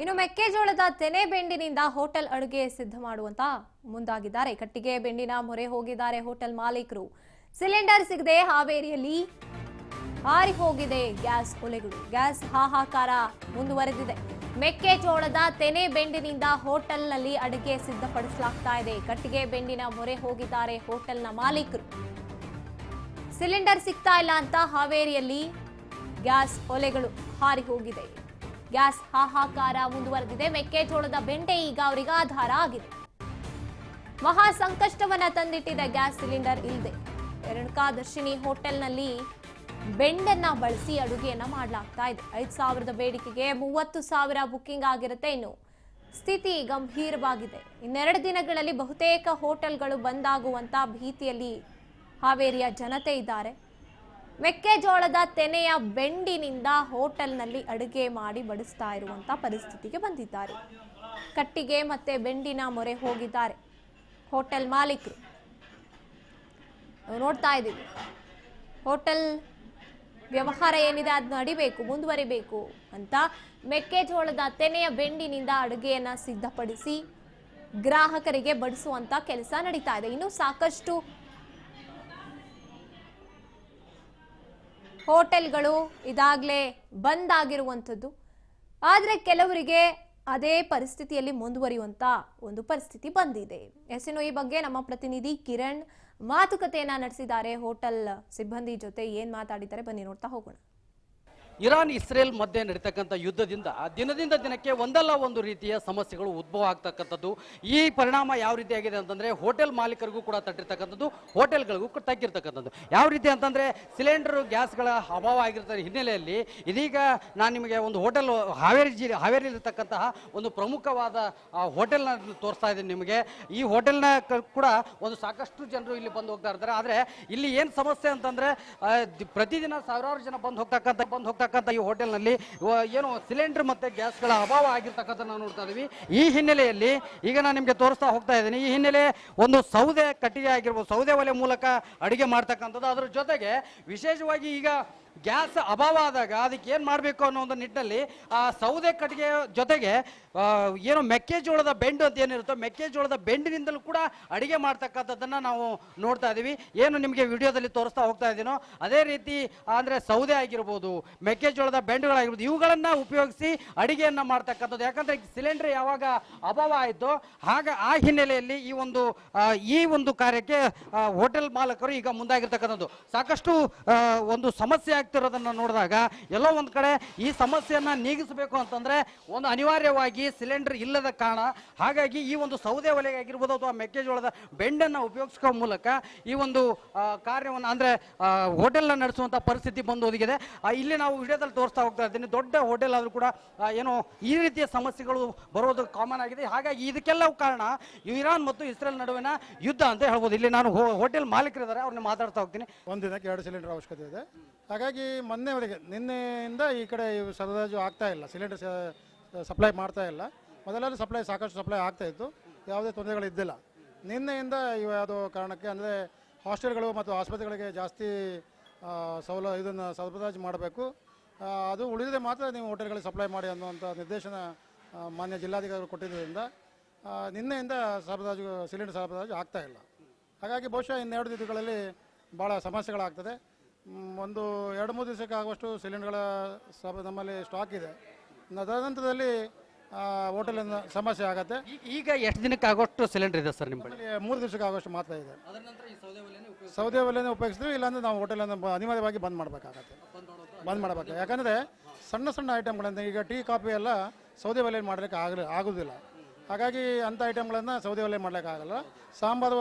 ಇನ್ನು ಮೆಕ್ಕೆಜೋಳದ ತೆನೆ ಬೆಂಡಿನಿಂದ ಹೋಟೆಲ್ ಅಡುಗೆ ಸಿದ್ಧ ಮಾಡುವಂತ ಮುಂದಾಗಿದ್ದಾರೆ. ಕಟ್ಟಿಗೆ ಬೆಂಡಿನ ಮೊರೆ ಹೋಗಿದ್ದಾರೆ ಹೋಟೆಲ್ ಮಾಲೀಕರು. ಸಿಲಿಂಡರ್ ಸಿಗದೆ ಹಾವೇರಿಯಲ್ಲಿ ಹಾರಿ ಹೋಗಿದೆ ಗ್ಯಾಸ್ ಒಲೆಗಳು. ಗ್ಯಾಸ್ ಹಾಹಾಕಾರ ಮುಂದುವರೆದಿದೆ. ಮೆಕ್ಕೆಜೋಳದ ತೆನೆ ಬೆಂಡಿನಿಂದ ಹೋಟೆಲ್ನಲ್ಲಿ ಅಡುಗೆ ಸಿದ್ಧಪಡಿಸಲಾಗ್ತಾ ಇದೆ. ಕಟ್ಟಿಗೆ ಬೆಂಡಿನ ಮೊರೆ ಹೋಗಿದ್ದಾರೆ ಹೋಟೆಲ್ನ ಮಾಲೀಕರು. ಸಿಲಿಂಡರ್ ಸಿಗ್ತಾ ಇಲ್ಲ ಅಂತ ಹಾವೇರಿಯಲ್ಲಿ ಗ್ಯಾಸ್ ಒಲೆಗಳು ಹಾರಿ ಹೋಗಿದೆ. ಗ್ಯಾಸ್ ಹಾಹಾಕಾರ ಮುಂದುವರೆದಿದೆ. ಮೆಕ್ಕೆಜೋಳದ ಬೆಂಡೆ ಈಗ ಅವರಿಗೆ ಆಧಾರ ಆಗಿದೆ. ಮಹಾ ಸಂಕಷ್ಟವನ್ನ ತಂದಿಟ್ಟಿದೆ ಗ್ಯಾಸ್ ಸಿಲಿಂಡರ್ ಇಲ್ಲದೆ. ರೇಣುಕಾದರ್ಶಿನಿ ಹೋಟೆಲ್ನಲ್ಲಿ ಬೆಂಡನ್ನ ಬಳಸಿ ಅಡುಗೆಯನ್ನ ಮಾಡಲಾಗ್ತಾ ಇದೆ. 5,000 ಬೇಡಿಕೆಗೆ 30,000 ಬುಕ್ಕಿಂಗ್ ಆಗಿರುತ್ತೆ. ಇನ್ನು ಸ್ಥಿತಿ ಗಂಭೀರವಾಗಿದೆ. ಇನ್ನೆರಡು ದಿನಗಳಲ್ಲಿ ಬಹುತೇಕ ಹೋಟೆಲ್ಗಳು ಬಂದಾಗುವಂತ ಭೀತಿಯಲ್ಲಿ ಹಾವೇರಿಯ ಜನತೆ ಇದ್ದಾರೆ. ಮೆಕ್ಕೆಜೋಳದ ತೆನೆಯ ಬೆಂಡಿನಿಂದ ಹೋಟೆಲ್ನಲ್ಲಿ ಅಡುಗೆ ಮಾಡಿ ಬಡಿಸ್ತಾ ಇರುವಂತ ಪರಿಸ್ಥಿತಿಗೆ ಬಂದಿದ್ದಾರೆ. ಕಟ್ಟಿಗೆ ಮತ್ತೆ ಬೆಂಡಿನ ಮೊರೆ ಹೋಗಿದ್ದಾರೆ ಹೋಟೆಲ್ ಮಾಲೀಕರು. ನೋಡ್ತಾ ಇದ್ದೀವಿ ಹೋಟೆಲ್ ವ್ಯವಹಾರ ಏನಿದೆ ಅದು ನಡಿಬೇಕು, ಮುಂದುವರಿಬೇಕು ಅಂತ ಮೆಕ್ಕೆಜೋಳದ ತೆನೆಯ ಬೆಂಡಿನಿಂದ ಅಡುಗೆಯನ್ನ ಸಿದ್ಧಪಡಿಸಿ ಗ್ರಾಹಕರಿಗೆ ಬಡಿಸುವಂತ ಕೆಲಸ ನಡೀತಾ ಇದೆ. ಇನ್ನು ಸಾಕಷ್ಟು ಹೋಟೆಲ್ಗಳು ಇದಾಗಲೇ ಬಂದ್ ಆಗಿರುವಂಥದ್ದು. ಆದರೆ ಕೆಲವರಿಗೆ ಅದೇ ಪರಿಸ್ಥಿತಿಯಲ್ಲಿ ಮುಂದುವರಿಯುವಂತ ಒಂದು ಪರಿಸ್ಥಿತಿ ಬಂದಿದೆ. ಎಸ್ಎನ್ಒ ಈ ಬಗ್ಗೆ ನಮ್ಮ ಪ್ರತಿನಿಧಿ ಕಿರಣ್ ಮಾತುಕತೆಯನ್ನ ನಡೆಸಿದ್ದಾರೆ ಹೋಟೆಲ್ ಸಿಬ್ಬಂದಿ ಜೊತೆ. ಏನ್ ಮಾತಾಡಿದ್ದಾರೆ ಬನ್ನಿ ನೋಡ್ತಾ ಹೋಗೋಣ. ಇರಾನ್ ಇಸ್ರೇಲ್ ಮಧ್ಯೆ ನಡೀತಕ್ಕಂಥ ಯುದ್ಧದಿಂದ ದಿನದಿಂದ ದಿನಕ್ಕೆ ಒಂದಲ್ಲ ಒಂದು ರೀತಿಯ ಸಮಸ್ಯೆಗಳು ಉದ್ಭವ ಆಗ್ತಕ್ಕಂಥದ್ದು. ಈ ಪರಿಣಾಮ ಯಾವ ರೀತಿಯಾಗಿದೆ ಅಂತಂದರೆ ಹೋಟೆಲ್ ಮಾಲೀಕರಿಗೂ ಕೂಡ ತಟ್ಟಿರ್ತಕ್ಕಂಥದ್ದು, ಹೋಟೆಲ್ಗಳಿಗೂ ತಗ್ಗಿರ್ತಕ್ಕಂಥದ್ದು. ಯಾವ ರೀತಿ ಅಂತಂದರೆ ಸಿಲಿಂಡರ್ ಗ್ಯಾಸ್ಗಳ ಅಭಾವ ಆಗಿರ್ತಾರೆ ಹಿನ್ನೆಲೆಯಲ್ಲಿ ಇದೀಗ ನಾನು ನಿಮಗೆ ಒಂದು ಹೋಟೆಲ್ ಹಾವೇರಿಯಲ್ಲಿರ್ತಕ್ಕಂತಹ ಒಂದು ಪ್ರಮುಖವಾದ ಹೋಟೆಲ್ನ ತೋರಿಸ್ತಾ ಇದ್ದೀನಿ ನಿಮಗೆ. ಈ ಹೋಟೆಲ್ನ ಕೂಡ ಒಂದು ಸಾಕಷ್ಟು ಜನರು ಇಲ್ಲಿ ಬಂದು ಹೋಗ್ತಾ ಇರ್ತಾರೆ. ಆದರೆ ಇಲ್ಲಿ ಏನು ಸಮಸ್ಯೆ ಅಂತಂದರೆ ಪ್ರತಿದಿನ ಸಾವಿರಾರು ಜನ ಬಂದು ಹೋಗ್ತಕ್ಕಂಥ ಈ ಹೋಟೆಲ್ನಲ್ಲಿ ಏನು ಸಿಲಿಂಡರ್ ಮತ್ತೆ ಗ್ಯಾಸ್ಗಳ ಅಭಾವ ಆಗಿರ್ತಕ್ಕಂಥ ನಾವು ನೋಡ್ತಾ ಇದೀವಿ. ಈ ಹಿನ್ನೆಲೆಯಲ್ಲಿ ಈಗ ನಾನು ನಿಮಗೆ ತೋರಿಸ್ತಾ ಹೋಗ್ತಾ ಇದ್ದೀನಿ. ಈ ಹಿನ್ನೆಲೆ ಒಂದು ಸೌದೆ ಕಟ್ಟಿಗೆ ಆಗಿರ್ಬೋದು, ಸೌದೆ ಒಲೆ ಮೂಲಕ ಅಡುಗೆ ಮಾಡ್ತಕ್ಕಂಥದ್ದು. ಅದ್ರ ಜೊತೆಗೆ ವಿಶೇಷವಾಗಿ ಈಗ ಗ್ಯಾಸ್ ಅಭಾವ ಆದಾಗ ಅದಕ್ಕೆ ಏನು ಮಾಡಬೇಕು ಅನ್ನೋ ಒಂದು ನಿಟ್ಟಿನಲ್ಲಿ ಆ ಸೌದೆ ಕಟ್ಟಿಗೆ ಜೊತೆಗೆ ಏನು ಮೆಕ್ಕೆಜೋಳದ ಬೆಂಡು ಅಂತ ಏನಿರುತ್ತೋ ಮೆಕ್ಕೆಜೋಳದ ಬೆಂಡಿನಿಂದಲೂ ಕೂಡ ಅಡುಗೆ ಮಾಡ್ತಕ್ಕಂಥದ್ದನ್ನು ನಾವು ನೋಡ್ತಾ ಇದ್ದೀವಿ. ಏನು ನಿಮಗೆ ವಿಡಿಯೋದಲ್ಲಿ ತೋರಿಸ್ತಾ ಹೋಗ್ತಾ ಇದ್ದೀನೋ ಅದೇ ರೀತಿ ಅಂದರೆ ಸೌದೆ ಆಗಿರ್ಬೋದು, ಮೆಕ್ಕೆಜೋಳದ ಬೆಂಡುಗಳಾಗಿರ್ಬೋದು, ಇವುಗಳನ್ನು ಉಪಯೋಗಿಸಿ ಅಡುಗೆಯನ್ನು ಮಾಡ್ತಕ್ಕಂಥದ್ದು. ಯಾಕಂದರೆ ಸಿಲಿಂಡರ್ ಯಾವಾಗ ಅಭಾವ ಆಯಿತು ಆಗ ಆ ಹಿನ್ನೆಲೆಯಲ್ಲಿ ಈ ಒಂದು ಕಾರ್ಯಕ್ಕೆ ಹೋಟೆಲ್ ಮಾಲಕರು ಈಗ ಮುಂದಾಗಿರ್ತಕ್ಕಂಥದ್ದು. ಸಾಕಷ್ಟು ಒಂದು ಸಮಸ್ಯೆ ಆಗ್ತಿರೋದನ್ನು ನೋಡಿದಾಗ ಎಲ್ಲೋ ಒಂದು ಕಡೆ ಈ ಸಮಸ್ಯೆಯನ್ನು ನೀಗಿಸಬೇಕು ಅಂತಂದರೆ ಒಂದು ಅನಿವಾರ್ಯವಾಗಿ ಸಿಲಿಂಡರ್ ಇಲ್ಲದ ಕಾರಣ, ಹಾಗಾಗಿ ಈ ಒಂದು ಸೌದೆ ಒಲೆಗೆ ಆಗಿರ್ಬೋದು ಅಥವಾ ಮೆಕ್ಕೆಜೋಳದ ಬೆಂಡನ್ನು ಉಪಯೋಗಿಸುವ ಮೂಲಕ ಈ ಒಂದು ಕಾರ್ಯವನ್ನು ಅಂದರೆ ಹೋಟೆಲ್ನ ನಡೆಸುವಂಥ ಪರಿಸ್ಥಿತಿ ಬಂದು ಒದಗಿದೆ. ಇಲ್ಲಿ ನಾವು ವಿಡಿಯೋದಲ್ಲಿ ತೋರಿಸ್ತಾ ಹೋಗ್ತಾ ಇದ್ದೀನಿ. ದೊಡ್ಡ ಹೋಟೆಲ್ ಆದರೂ ಕೂಡ ಏನೋ ಈ ರೀತಿಯ ಸಮಸ್ಯೆಗಳು ಬರೋದು ಕಾಮನ್ ಆಗಿದೆ. ಹಾಗಾಗಿ ಇದಕ್ಕೆಲ್ಲವೂ ಕಾರಣ ಇರಾನ್ ಮತ್ತು ಇಸ್ರೇಲ್ ನಡುವಿನ ಯುದ್ಧ ಅಂತ ಹೇಳ್ಬೋದು. ಇಲ್ಲಿ ನಾನು ಹೋಟೆಲ್ ಮಾಲೀಕರಿದ್ದಾರೆ, ಅವ್ರನ್ನ ಮಾತಾಡ್ತಾ ಹೋಗ್ತೀನಿ. ಒಂದು ದಿನಕ್ಕೆ 2 ಸಿಲಿಂಡರ್ ಅವಶ್ಯಕತೆ ಇದೆ. ಹಾಗಾಗಿ ನಿನ್ನೆಯಿಂದ ಈ ಕಡೆ ಸರಬರಾಜು ಆಗ್ತಾ ಇಲ್ಲ, ಸಿಲಿಂಡರ್ ಸಪ್ಲೈ ಮಾಡ್ತಾ ಇಲ್ಲ. ಮೊದಲೆಲ್ಲ ಸಾಕಷ್ಟು ಸಪ್ಲೈ ಆಗ್ತಾ ಇತ್ತು, ಯಾವುದೇ ತೊಂದರೆಗಳಿದ್ದಿಲ್ಲ. ನಿನ್ನೆಯಿಂದ ಯಾವುದೋ ಕಾರಣಕ್ಕೆ ಅಂದರೆ ಹಾಸ್ಟೆಲ್ಗಳು ಮತ್ತು ಆಸ್ಪತ್ರೆಗಳಿಗೆ ಜಾಸ್ತಿ ಇದನ್ನು ಸರಬರಾಜು ಮಾಡಬೇಕು, ಅದು ಉಳಿದರೆ ಮಾತ್ರ ನೀವು ಹೋಟೆಲ್ಗಳಿಗೆ ಸಪ್ಲೈ ಮಾಡಿ ಅನ್ನುವಂಥ ನಿರ್ದೇಶನ ಮಾನ್ಯ ಜಿಲ್ಲಾಧಿಕಾರಿಗಳು ಕೊಟ್ಟಿದ್ದರಿಂದ ನಿನ್ನೆಯಿಂದ ಸಿಲಿಂಡರ್ ಸರಬರಾಜು ಆಗ್ತಾ ಇಲ್ಲ. ಹಾಗಾಗಿ ಬಹುಶಃ ಇನ್ನೆರಡು ದಿನಗಳಲ್ಲಿ ಭಾಳ ಸಮಸ್ಯೆಗಳಾಗ್ತದೆ. ಒಂದು 2-3 ದಿವಸಕ್ಕೆ ಆಗುವಷ್ಟು ಸಿಲಿಂಡರ್ಗಳ ನಮ್ಮಲ್ಲಿ ಸ್ಟಾಕ್ ಇದೆ. ತದನಂತರದಲ್ಲಿ ಹೋಟೆಲಿನ ಸಮಸ್ಯೆ ಆಗುತ್ತೆ. ಈಗ ಎಷ್ಟು ದಿನಕ್ಕೆ ಆಗೋಷ್ಟು ಸಿಲಿಂಡರ್ ಇದೆ ಸರ್ ನಿಮ್ಮಲ್ಲಿ? 3 ದಿವಸಕ್ಕೆ ಆಗೋಷ್ಟು ಮಾತ್ರ ಇದೆ. ಸೌದೆ ಒಲೆನೇ ಉಪಯೋಗಿಸ್ತೀವಿ, ಇಲ್ಲಾಂದರೆ ನಾವು ಹೋಟೆಲನ್ನು ಅನಿವಾರ್ಯವಾಗಿ ಬಂದ್ ಮಾಡಬೇಕು. ಯಾಕಂದರೆ ಸಣ್ಣ ಐಟಮ್ಗಳನ್ನು ಈಗ ಟೀ ಕಾಫಿ ಎಲ್ಲ ಸೌದೆ ಒಲೆಯಲ್ಲಿ ಮಾಡಲಿಕ್ಕೆ ಆಗೋದಿಲ್ಲ. ಹಾಗಾಗಿ ಅಂಥ ಐಟಮ್ಗಳನ್ನು ಸೌದೆ ಒಲೆ ಮಾಡಲಿಕ್ಕೆ ಆಗಲ್ಲ. ಸಾಂಬಾರು